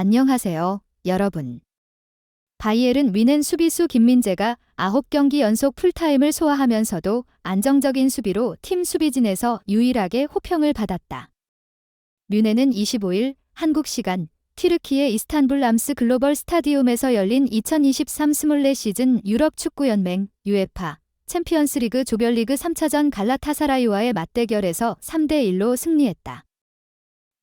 안녕하세요, 여러분. 바이에른 뮌헨 수비수 김민재가 9경기 연속 풀타임을 소화하면서도 안정적인 수비로 팀 수비진에서 유일하게 호평을 받았다. 뮌헨은 25일 한국 시간 튀르키예 이스탄불 람스 글로벌 스타디움에서 열린 2023-24 시즌 유럽 축구연맹 UEFA 챔피언스리그 조별리그 3차전 갈라타사라이와의 맞대결에서 3대1로 승리했다.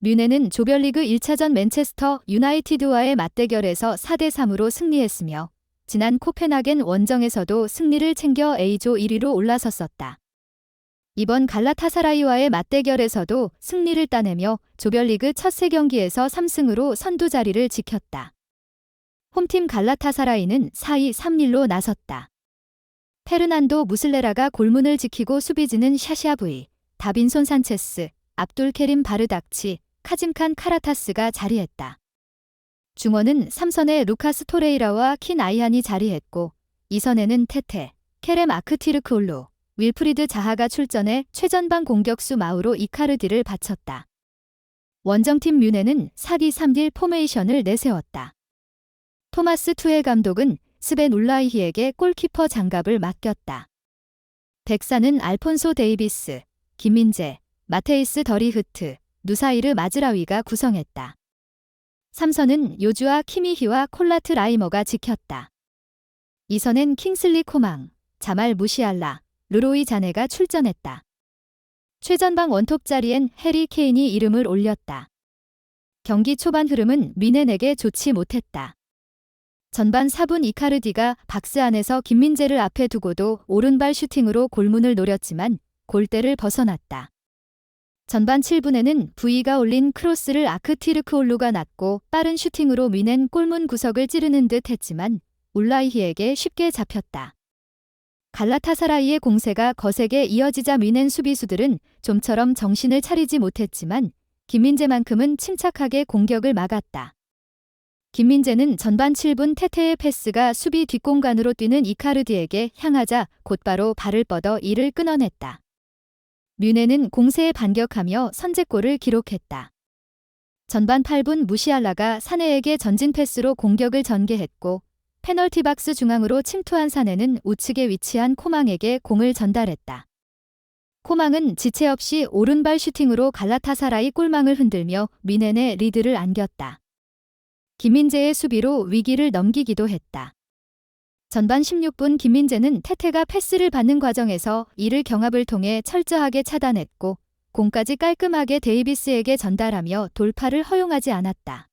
뮌헨은 조별리그 1차전 맨체스터 유나이티드와의 맞대결에서 4대3으로 승리했으며 지난 코펜하겐 원정에서도 승리를 챙겨 A조 1위로 올라섰었다. 이번 갈라타사라이와의 맞대결에서도 승리를 따내며 조별리그 첫 3경기에서 3승으로 선두 자리를 지켰다. 홈팀 갈라타사라이는 4위 3릴로 나섰다. 페르난도 무슬레라가 골문을 지키고 수비진은 샤샤브이, 다빈손 산체스, 압둘케림 바르닥치, 카짐칸 카라타스가 자리했다. 중원은 3선에 루카스 토레이라와 킨 아이한이 자리했고 2선에는 테테, 케렘 아크티르크올루, 윌프리드 자하가 출전해 최전방 공격수 마우로 이카르디를 바쳤다. 원정팀 뮌헨은 4-2-3-1 포메이션을 내세웠다. 토마스 투헬 감독은 스벤 울라이히에게 골키퍼 장갑을 맡겼다. 백사는 알폰소 데이비스, 김민재, 마테이스 더리흐트, 누사이르 마즈라위가 구성했다. 3선은 요주아 키미히와 콜라트 라이머가 지켰다. 2선엔 킹슬리 코망, 자말 무시알라, 르로이 자네가 출전했다. 최전방 원톱 자리엔 해리 케인이 이름을 올렸다. 경기 초반 흐름은 뮌헨에게 좋지 못했다. 전반 4분 이카르디가 박스 안에서 김민재를 앞에 두고도 오른발 슈팅으로 골문을 노렸지만 골대를 벗어났다. 전반 7분에는 부이가 올린 크로스를 아크티르크올루가 놨고 빠른 슈팅으로 뮌헨 골문 구석을 찌르는 듯 했지만 울라이히에게 쉽게 잡혔다. 갈라타사라이의 공세가 거세게 이어지자 뮌헨 수비수들은 좀처럼 정신을 차리지 못했지만 김민재만큼은 침착하게 공격을 막았다. 김민재는 전반 7분 테테의 패스가 수비 뒷공간으로 뛰는 이카르디에게 향하자 곧바로 발을 뻗어 이를 끊어냈다. 뮌헨은 공세에 반격하며 선제골을 기록했다. 전반 8분 무시알라가 사네에게 전진 패스로 공격을 전개했고 페널티 박스 중앙으로 침투한 사네는 우측에 위치한 코망에게 공을 전달했다. 코망은 지체 없이 오른발 슈팅으로 갈라타사라이 골망을 흔들며 뮌헨의 리드를 안겼다. 김민재의 수비로 위기를 넘기기도 했다. 전반 16분 김민재는 테테가 패스를 받는 과정에서 이를 경합을 통해 철저하게 차단했고 공까지 깔끔하게 데이비스에게 전달하며 돌파를 허용하지 않았다.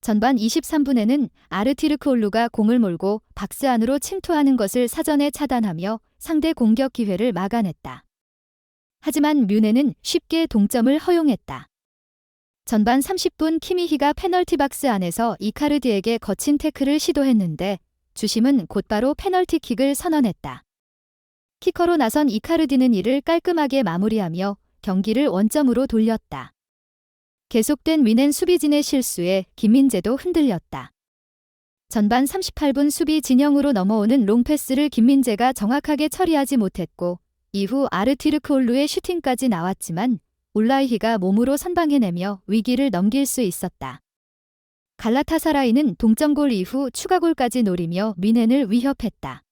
전반 23분에는 아르티르크올루가 공을 몰고 박스 안으로 침투하는 것을 사전에 차단하며 상대 공격 기회를 막아냈다. 하지만 뮌헨은 쉽게 동점을 허용했다. 전반 30분 키미히가 페널티 박스 안에서 이카르디에게 거친 태클을 시도했는데 주심은 곧바로 페널티킥을 선언했다. 키커로 나선 이카르디는 이를 깔끔하게 마무리하며 경기를 원점으로 돌렸다. 계속된 뮌헨 수비진의 실수에 김민재도 흔들렸다. 전반 38분 수비 진영으로 넘어오는 롱패스를 김민재가 정확하게 처리하지 못했고 이후 아르티르크올루의 슈팅까지 나왔지만 울라이히가 몸으로 선방해내며 위기를 넘길 수 있었다. 갈라타사라이는 동점골 이후 추가골까지 노리며 뮌헨을 위협했다.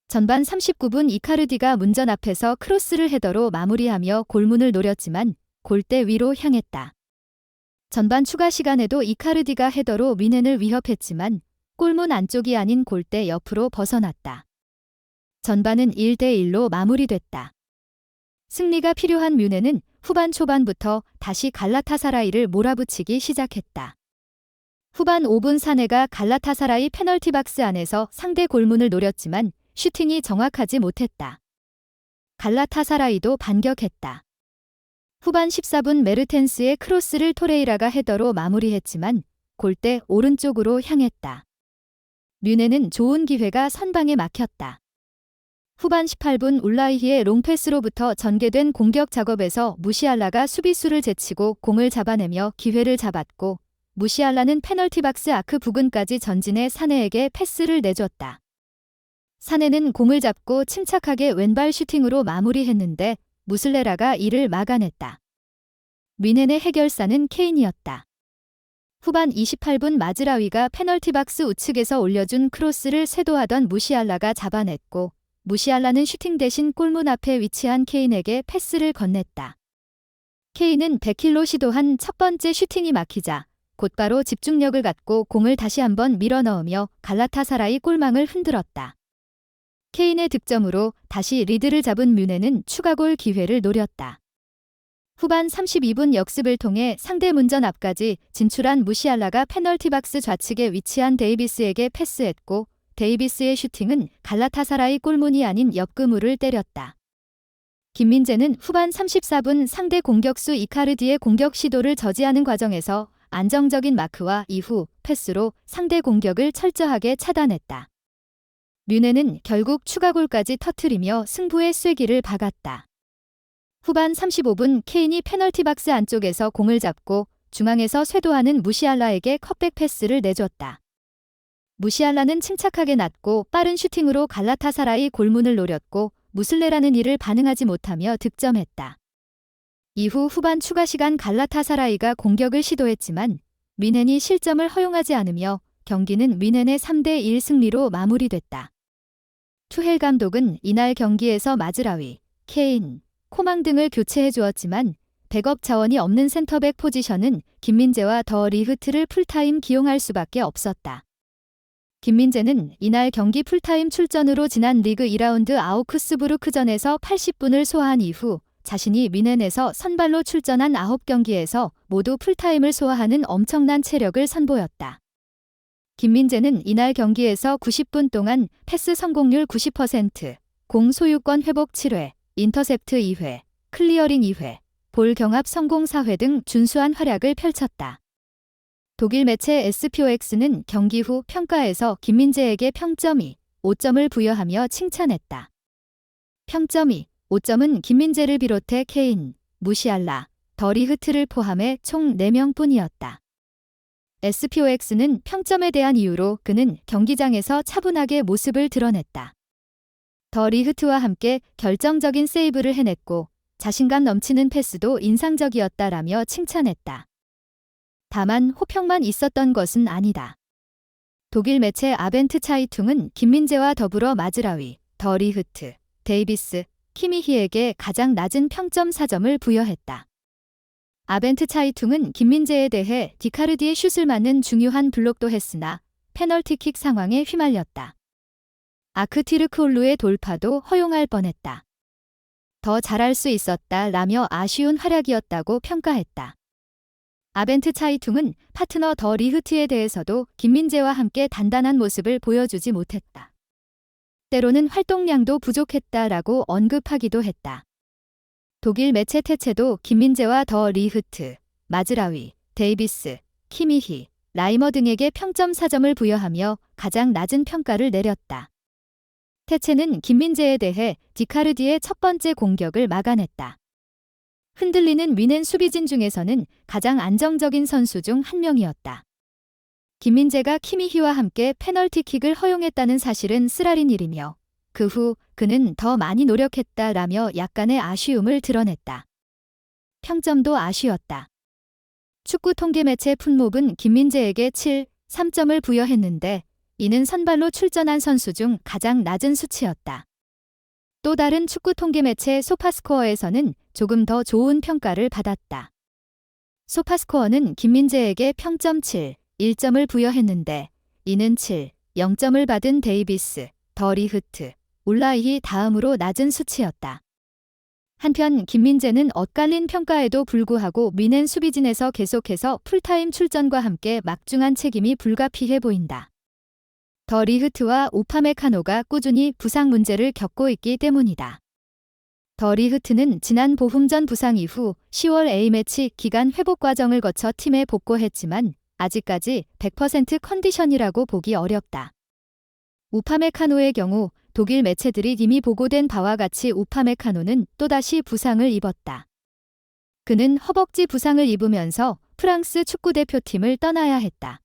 전반 39분 이카르디가 문전 앞에서 크로스를 헤더로 마무리하며 골문을 노렸지만 골대 위로 향했다. 전반 추가 시간에도 이카르디가 헤더로 뮌헨을 위협했지만 골문 안쪽이 아닌 골대 옆으로 벗어났다. 전반은 1대1로 마무리됐다. 승리가 필요한 뮌헨은 후반 초반부터 다시 갈라타사라이를 몰아붙이기 시작했다. 후반 5분 사네가 갈라타사라이 페널티 박스 안에서 상대 골문을 노렸지만 슈팅이 정확하지 못했다. 갈라타사라이도 반격했다. 후반 14분 메르텐스의 크로스를 토레이라가 헤더로 마무리했지만 골대 오른쪽으로 향했다. 뮌헨은 좋은 기회가 선방에 막혔다. 후반 18분 울라이히의 롱패스로부터 전개된 공격 작업에서 무시알라가 수비수를 제치고 공을 잡아내며 기회를 잡았고 무시알라는 페널티 박스 아크 부근까지 전진해 사네에게 패스를 내줬다. 사네는 공을 잡고 침착하게 왼발 슈팅으로 마무리했는데 무슬레라가 이를 막아냈다. 뮌헨의 해결사는 케인이었다. 후반 28분 마즈라위가 페널티박스 우측에서 올려준 크로스를 쇄도하던 무시알라가 잡아냈고 무시알라는 슈팅 대신 골문 앞에 위치한 케인에게 패스를 건넸다. 케인은 100킬로 시도한 첫 번째 슈팅이 막히자 곧바로 집중력을 갖고 공을 다시 한번 밀어넣으며 갈라타사라이 골망을 흔들었다. 케인의 득점으로 다시 리드를 잡은 뮌헨은 추가골 기회를 노렸다. 후반 32분 역습을 통해 상대 문전 앞까지 진출한 무시알라가 페널티박스 좌측에 위치한 데이비스에게 패스했고 데이비스의 슈팅은 갈라타사라이 골문이 아닌 옆그물을 때렸다. 김민재는 후반 34분 상대 공격수 이카르디의 공격 시도를 저지하는 과정에서 안정적인 마크와 이후 패스로 상대 공격을 철저하게 차단했다. 뮌헨은 결국 추가골까지 터뜨리며 승부의 쐐기를 박았다. 후반 35분 케인이 페널티박스 안쪽에서 공을 잡고 중앙에서 쇄도하는 무시알라에게 컵백 패스를 내줬다. 무시알라는 침착하게 낮고 빠른 슈팅으로 갈라타사라이 골문을 노렸고 무슬레라는 이를 반응하지 못하며 득점했다. 이후 후반 추가 시간 갈라타사라이가 공격을 시도했지만 뮌헨이 실점을 허용하지 않으며 경기는 뮌헨의 3대1 승리로 마무리됐다. 투헬 감독은 이날 경기에서 마즈라위, 케인, 코망 등을 교체해 주었지만 백업 자원이 없는 센터백 포지션은 김민재와 더 리흐트를 풀타임 기용할 수밖에 없었다. 김민재는 이날 경기 풀타임 출전으로 지난 리그 2라운드 아우크스부르크전에서 80분을 소화한 이후 자신이 뮌헨에서 선발로 출전한 9경기에서 모두 풀타임을 소화하는 엄청난 체력을 선보였다. 김민재는 이날 경기에서 90분 동안 패스 성공률 90%, 공 소유권 회복 7회, 인터셉트 2회, 클리어링 2회, 볼 경합 성공 4회 등 준수한 활약을 펼쳤다. 독일 매체 SPOX는 경기 후 평가에서 김민재에게 평점 2, 5점을 부여하며 칭찬했다. 평점 2, 5점은 김민재를 비롯해 케인, 무시알라, 더 리흐트를 포함해 총 4명뿐이었다. SPOX는 평점에 대한 이유로 그는 경기장에서 차분하게 모습을 드러냈다. 더 리흐트와 함께 결정적인 세이브를 해냈고 자신감 넘치는 패스도 인상적이었다라며 칭찬했다. 다만 호평만 있었던 것은 아니다. 독일 매체 아벤트 차이퉁은 김민재와 더불어 마즈라위, 더 리흐트, 데이비스, 키미히에게 가장 낮은 평점 4점을 부여했다. 아벤트 차이퉁은 김민재에 대해 디카르디의 슛을 맞는 중요한 블록도 했으나 페널티킥 상황에 휘말렸다. 아크티르크올루의 돌파도 허용할 뻔했다. 더 잘할 수 있었다 라며 아쉬운 활약이었다고 평가했다. 아벤트 차이퉁은 파트너 더 리흐트에 대해서도 김민재와 함께 단단한 모습을 보여주지 못했다. 때로는 활동량도 부족했다라고 언급하기도 했다. 독일 매체 테체도 김민재와 더 리흐트, 마즈라위, 데이비스, 키미히, 라이머 등에게 평점 4점을 부여하며 가장 낮은 평가를 내렸다. 테체는 김민재에 대해 디카르디의 첫 번째 공격을 막아냈다. 흔들리는 뮌헨 수비진 중에서는 가장 안정적인 선수 중 한 명이었다. 김민재가 키미히와 함께 페널티킥을 허용했다는 사실은 쓰라린 일이며 그 후 그는 더 많이 노력했다라며 약간의 아쉬움을 드러냈다. 평점도 아쉬웠다. 축구 통계 매체 풋몹은 김민재에게 7, 3점을 부여했는데 이는 선발로 출전한 선수 중 가장 낮은 수치였다. 또 다른 축구 통계 매체 소파스코어에서는 조금 더 좋은 평가를 받았다. 소파스코어는 김민재에게 평점 7, 1점을 부여했는데 이는 7, 0점을 받은 데이비스, 더 리흐트, 울라이히 다음으로 낮은 수치였다. 한편 김민재는 엇갈린 평가에도 불구하고 뮌헨 수비진에서 계속해서 풀타임 출전과 함께 막중한 책임이 불가피해 보인다. 더 리흐트와 우파메카노가 꾸준히 부상 문제를 겪고 있기 때문이다. 더 리흐트는 지난 보훈전 부상 이후 10월 A매치 기간 회복 과정을 거쳐 팀에 복귀했지만 아직까지 100% 컨디션이라고 보기 어렵다. 우파메카노의 경우 독일 매체들이 이미 보고된 바와 같이 우파메카노는 또다시 부상을 입었다. 그는 허벅지 부상을 입으면서 프랑스 축구대표팀을 떠나야 했다.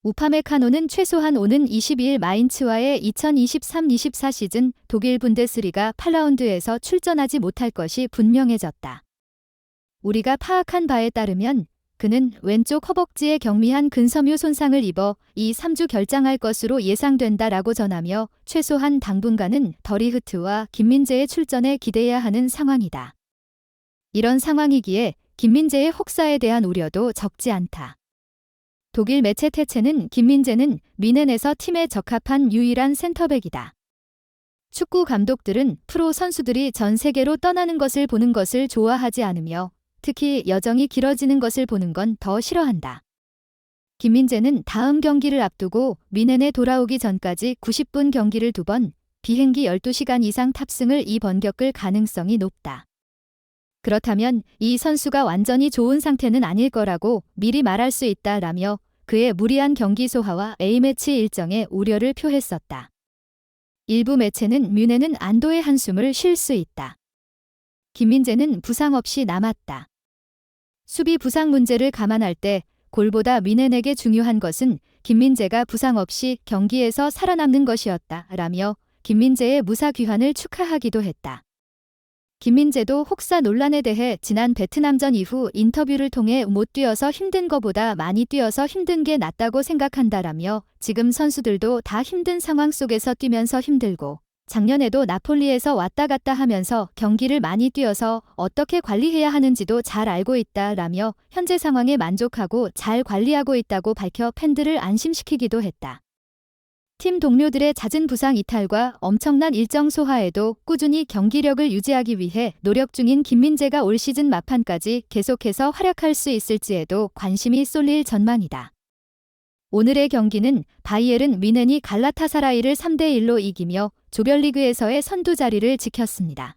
우파메카노는 최소한 오는 22일 마인츠와의 2023-24 시즌 독일 분데스리가 8라운드에서 출전하지 못할 것이 분명해졌다. 우리가 파악한 바에 따르면 그는 왼쪽 허벅지에 경미한 근섬유 손상을 입어 2~3주 결장할 것으로 예상된다라고 전하며 최소한 당분간은 더리흐트와 김민재의 출전에 기대해야 하는 상황이다. 이런 상황이기에 김민재의 혹사에 대한 우려도 적지 않다. 독일 매체 테체는 김민재는 뮌헨에서 팀에 적합한 유일한 센터백이다. 축구 감독들은 프로 선수들이 전 세계로 떠나는 것을 보는 것을 좋아하지 않으며 특히 여정이 길어지는 것을 보는 건 더 싫어한다. 김민재는 다음 경기를 앞두고 뮌헨에 돌아오기 전까지 90분 경기를 2번, 비행기 12시간 이상 탑승을 2번 겪을 가능성이 높다. 그렇다면 이 선수가 완전히 좋은 상태는 아닐 거라고 미리 말할 수 있다라며 그의 무리한 경기 소화와 A매치 일정에 우려를 표했었다. 일부 매체는 뮌헨은 안도의 한숨을 쉴 수 있다. 김민재는 부상 없이 남았다. 수비 부상 문제를 감안할 때 골보다 뮌헨에게 중요한 것은 김민재가 부상 없이 경기에서 살아남는 것이었다라며 김민재의 무사 귀환을 축하하기도 했다. 김민재도 혹사 논란에 대해 지난 베트남전 이후 인터뷰를 통해 못 뛰어서 힘든 거보다 많이 뛰어서 힘든 게 낫다고 생각한다라며 지금 선수들도 다 힘든 상황 속에서 뛰면서 힘들고 작년에도 나폴리에서 왔다 갔다 하면서 경기를 많이 뛰어서 어떻게 관리해야 하는지도 잘 알고 있다라며 현재 상황에 만족하고 잘 관리하고 있다고 밝혀 팬들을 안심시키기도 했다. 팀 동료들의 잦은 부상 이탈과 엄청난 일정 소화에도 꾸준히 경기력을 유지하기 위해 노력 중인 김민재가 올 시즌 막판까지 계속해서 활약할 수 있을지에도 관심이 쏠릴 전망이다. 오늘의 경기는 바이에른 뮌헨이 갈라타사라이를 3대1로 이기며 조별리그에서의 선두 자리를 지켰습니다.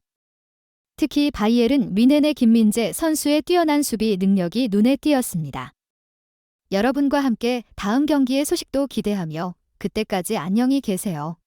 특히 바이에른 뮌헨의 김민재 선수의 뛰어난 수비 능력이 눈에 띄었습니다. 여러분과 함께 다음 경기의 소식도 기대하며 그때까지 안녕히 계세요.